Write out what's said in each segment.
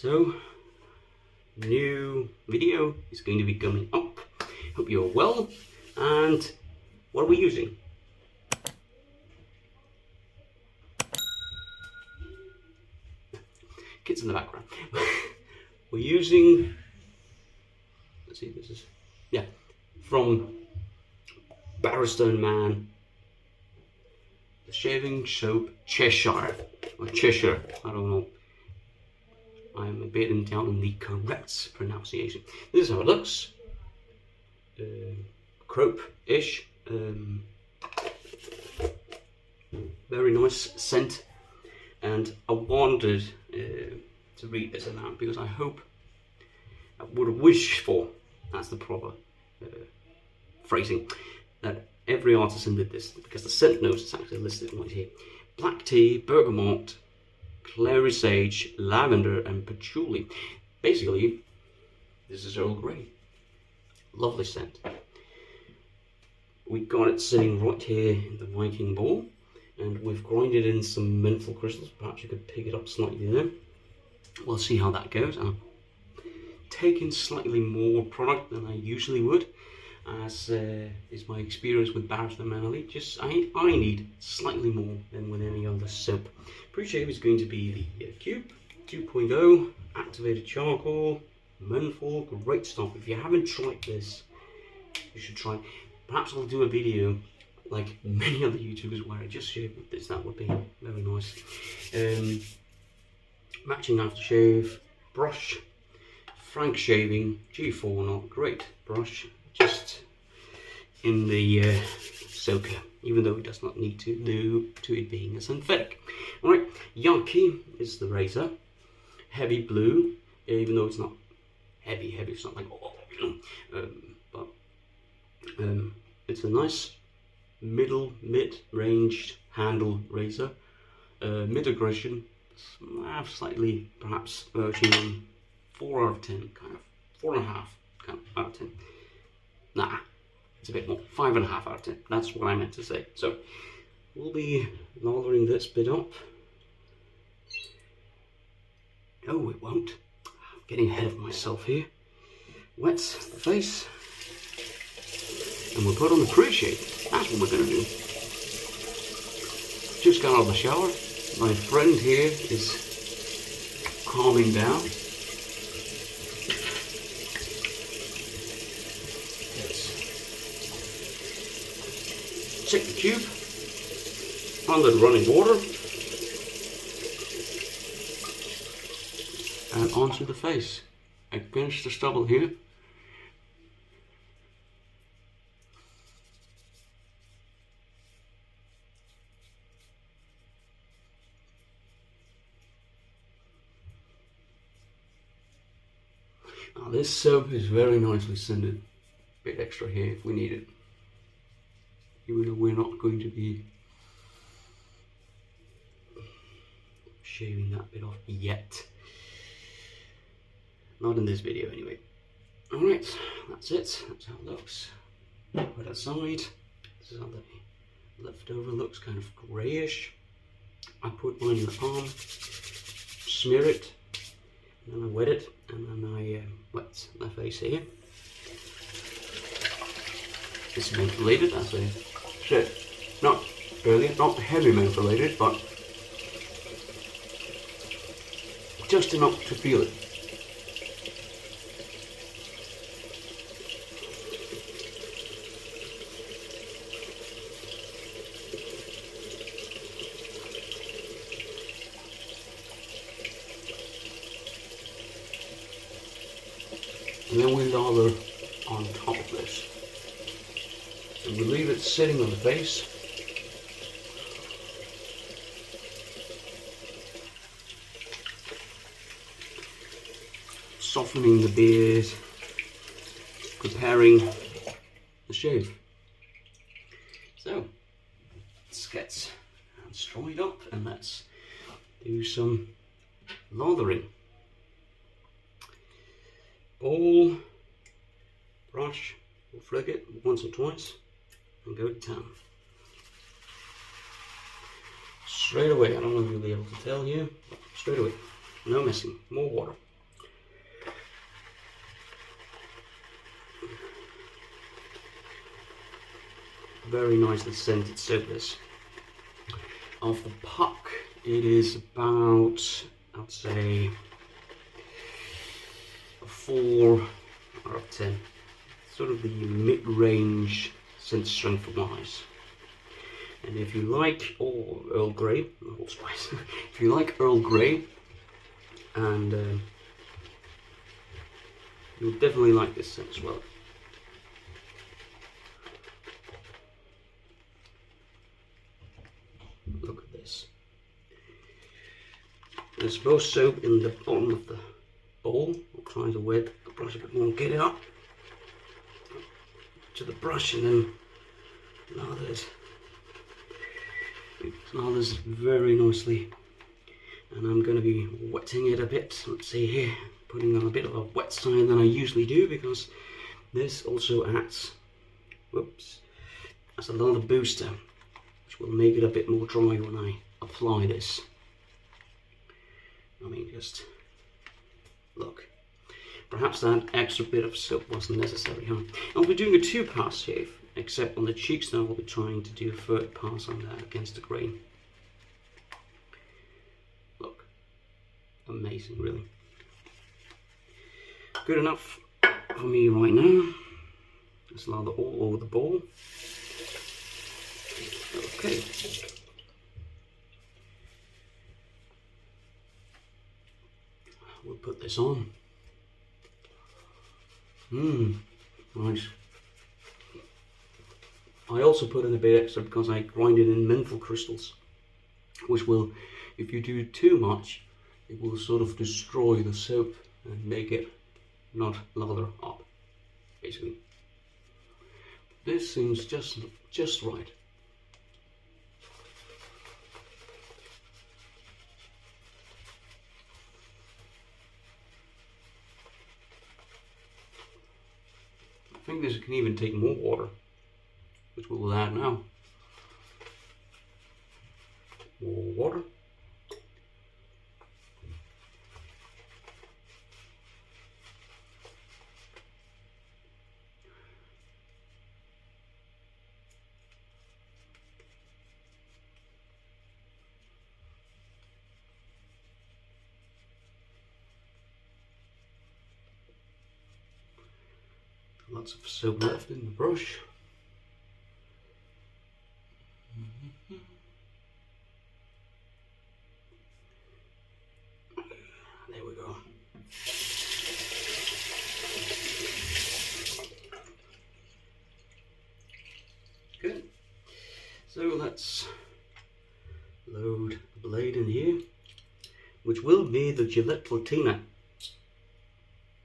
So, new video is going to be coming up. Hope you're well. And what are we using? Kids in the background. We're using, let's see, this is, yeah, from Barrister and Mann, the shaving soap Cheshire, or Cheshire, I don't know. I'm a bit in doubt on the correct pronunciation. This is how it looks. Crope-ish. Very nice scent. And I wanted to read this aloud because I hope, I would wish for, that's the proper phrasing, that every artisan did this, because the scent notes is actually listed right here. Black tea, bergamot, clary sage, lavender and patchouli. Basically, this is Earl Grey. Lovely scent. We got it sitting right here in the Viking bowl, and we've grinded in some menthol crystals. Perhaps you could pick it up slightly there. We'll see how that goes. I'm taking slightly more product than I usually would, as is my experience with Barrister and Mann. I need slightly more than with any other soap. Pre-shave is going to be the Cube 2.0 activated charcoal menthol. Great stuff. If you haven't tried this, you should try. Perhaps I'll do a video like many other YouTubers where I just shave with this. That would be very nice. Matching aftershave brush, Frank shaving G4 knot. Great brush, just in the soaker, even though it does not need to due to it being a synthetic. Alright, Yaqi is the razor. Heavy blue, even though it's not heavy, it's not like, oh, but it's a nice mid-ranged handle razor. Mid-aggression, slightly perhaps verging on 4 out of 10, kind of 4.5 kind of out of 10. Nah, it's a bit more, 5.5 out of 10. That's what I meant to say. So we'll be lathering this bit up. No, it won't. I'm getting ahead of myself here. Wet the face, and we'll put on the pre-shave. That's what we're going to do. Just got out of the shower. My friend here is calming down. Stick the cube under the running water and onto the face against the stubble here. Now this soap is very nicely scented. A bit extra here if we need it. Even though we're not going to be shaving that bit off yet. Not in this video anyway. Alright, that's it. That's how it looks. Put it aside. This is how the leftover looks, kind of greyish. I put mine in the palm, smear it, and then I wet it, and then I wet my face here. It's mentholated, as I said. Not earlier, not heavy mentholated, but just enough to feel it. And then we lather on top of this. And we leave it sitting on the face. Softening the beard, preparing the shave. So, let's get straight up and let's do some lathering. Bowl, brush, we'll flick it once or twice and go to town. Straight away, I don't know if you'll be able to tell you, straight away, no messing, more water. very nicely scented soap this. Of the puck, it is about, I'd say, a 4 out of 10. Sort of the mid-range scent strength wise. And if you like Earl Grey, allspice, if you like Earl Grey, and you'll definitely like this scent as well. Look at this. There's both soap in the bottom of the bowl. I'm trying to wet the brush a bit more and get it up to the brush, and then lathers very nicely. And I'm going to be wetting it a bit. Let's see here, putting on a bit of a wet side than I usually do, because this also adds, as a lather booster, which will make it a bit more dry when I apply this. I mean, just look. Perhaps that extra bit of soap wasn't necessary, huh? I'll be doing a 2-pass shave, except on the cheeks now I'll be trying to do a 3rd pass on that against the grain. Look, amazing, really. Good enough for me right now. Just lather all over the bowl. Okay. We'll put this on. Nice. I also put in a bit extra because I grind it in menthol crystals, which will, if you do too much, it will sort of destroy the soap and make it not lather up, basically. This seems just right. I think this can even take more water, which we'll add now. More water. Lots of soap left in the brush. There we go. Good. So let's load the blade in here, which will be the Gillette Platina.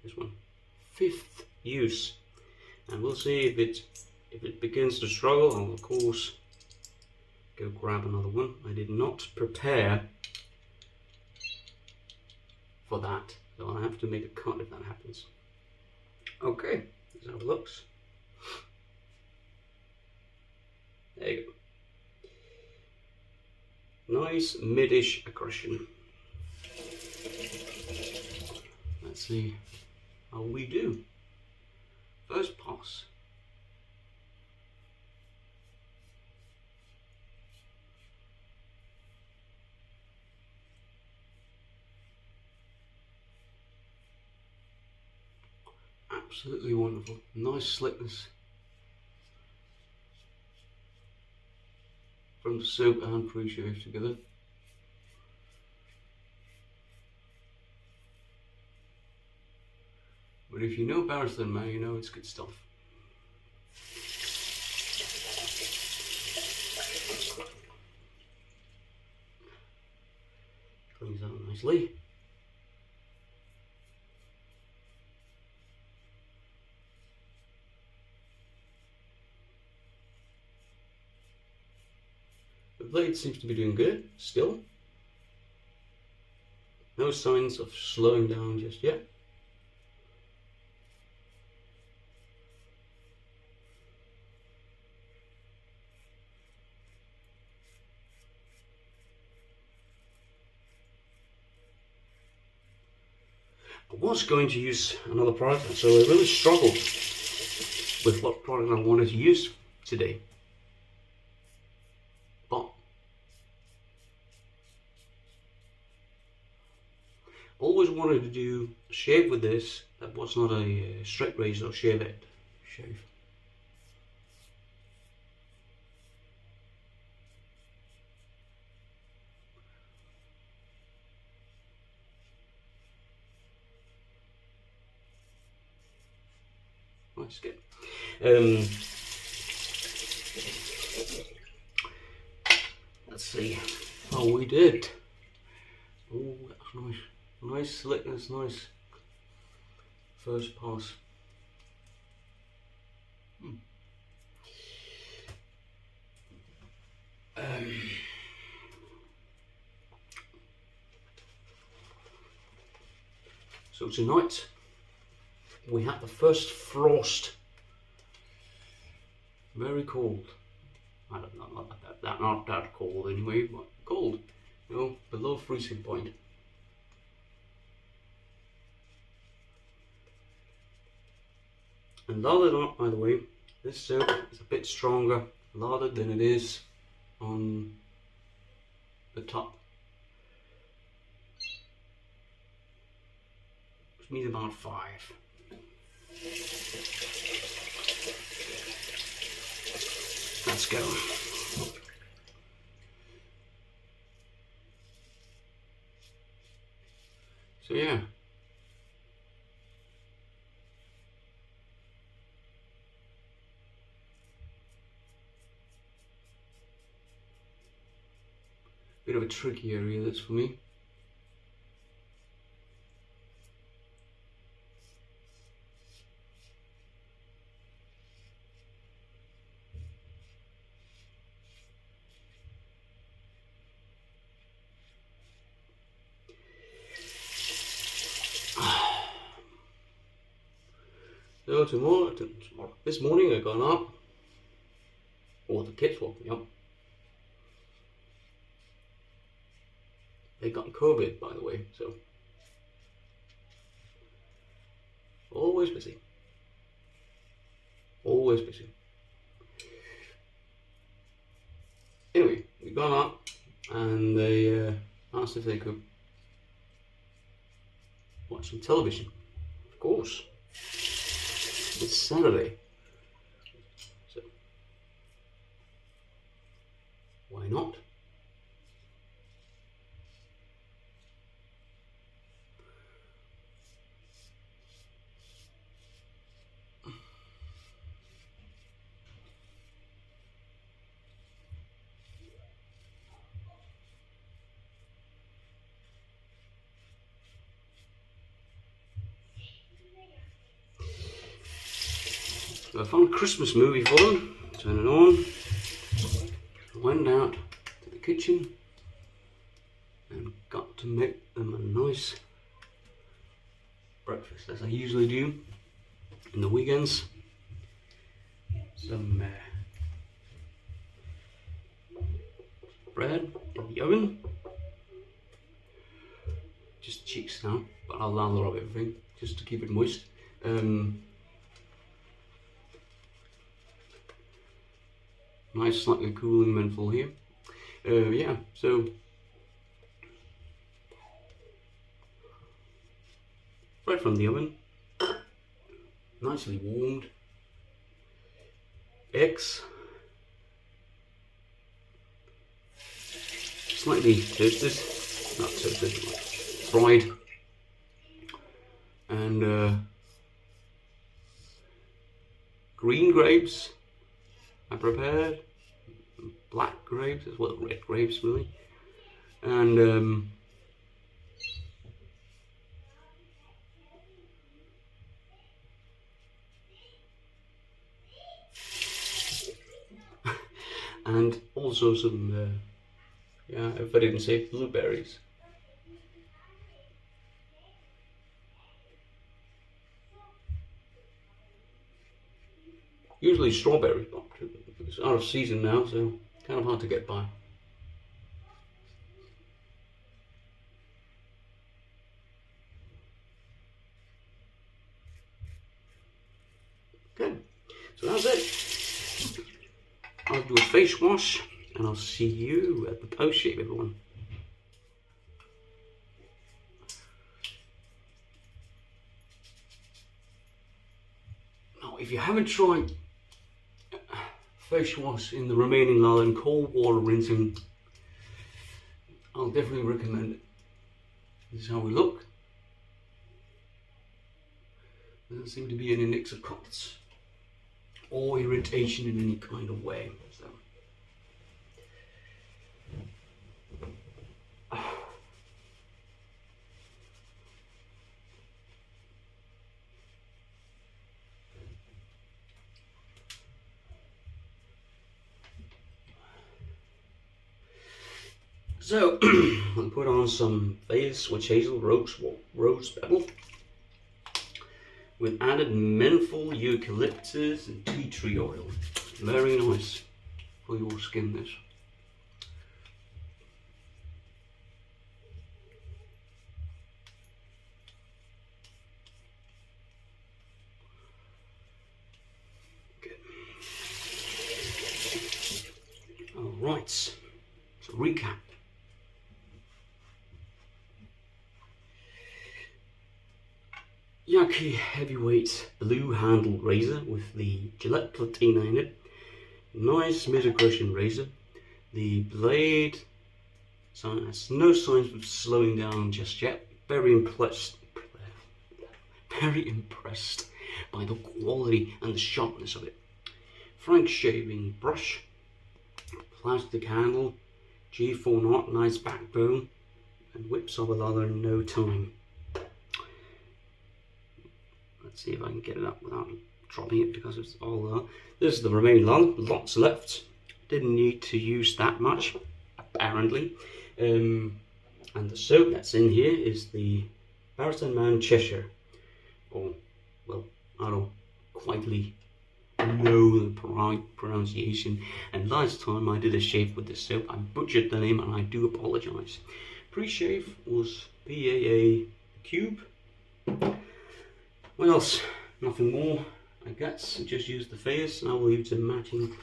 This one, 5th use. And we'll see if it begins to struggle. I'll of course go grab another one. I did not prepare for that, so I have to make a cut if that happens. Okay, this is how it looks. There you go. Nice mid-ish aggression. Let's see how we do. 1st pass. Absolutely wonderful. Nice slickness from the soap and pre-shave together. But if you know barrister, man, you know it's good stuff. Cleans out nicely. The blade seems to be doing good still. No signs of slowing down just yet. I was going to use another product, so I really struggled with what product I wanted to use today. Always wanted to do a shave with this that was not a straight razor or shave. Nice, good. Let's see how we did. Oh, that's nice. Nice slickness, nice first pass. So tonight we had the first frost. Very cold. I don't know, not that cold anyway, but cold. You know, below freezing point. And lathered up, by the way, this soap is a bit stronger lathered than it is on the top. Which means about 5. Let's go. So yeah. Bit of a tricky area, that's for me. So this morning I got up, or the kids woke me up. They got COVID, by the way, so always busy. Always busy. Anyway, we got up and they asked if they could watch some television. Of course. It's Saturday. So why not? So I found a Christmas movie for them, turn it on, went out to the kitchen and got to make them a nice breakfast, as I usually do in the weekends. Some bread in the oven, just cheeks now, but I'll lather up everything just to keep it moist. Nice, slightly cooling menthol here. Yeah, so right from the oven, nicely warmed. Eggs, slightly toasted, not toasted, fried, and green grapes I prepared, black grapes as well, red grapes really, and and also some, yeah, if I didn't say blueberries. Usually strawberries, but it's out of season now, so kind of hard to get by. Good, so that's it. I'll do a face wash and I'll see you at the post shave, everyone. if you haven't tried face wash in the remaining lather and cold water rinsing, I'll definitely recommend it. This is how we look. There doesn't seem to be any nicks or cuts or irritation in any kind of way. So I'll put on some thayers with Hazel rose petal with added menthol, eucalyptus and tea tree oil. Very nice for your skin, this. Good. Alright, so recap. Yaqi heavyweight blue handled razor with the Gillette Platina in it. Nice mid-aggression razor. The blade has no signs of slowing down just yet. Very impressed by the quality and the sharpness of it. Frank shaving brush, plastic handle, G4 knot, nice backbone, and whips of a lather in no time. Let's see if I can get it up without dropping it because it's all there. This is the remaining lather, lots left. Didn't need to use that much, apparently. And the soap that's in here is the Barrister Man Cheshire. Or, well, I don't quite know the right pronunciation. And last time I did a shave with this soap, I butchered the name and I do apologise. Pre-shave was PAA Cube. What else? Nothing more, I guess. Just use the face and I will leave a matching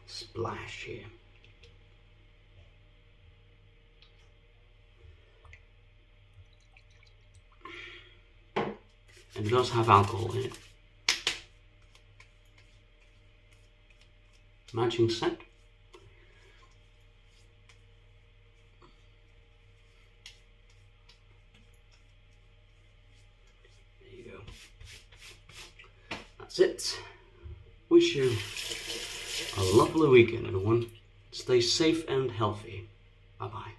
splash here. And it does have alcohol in it. Matching scent. That's it. Wish you a lovely weekend, everyone. Stay safe and healthy. Bye bye.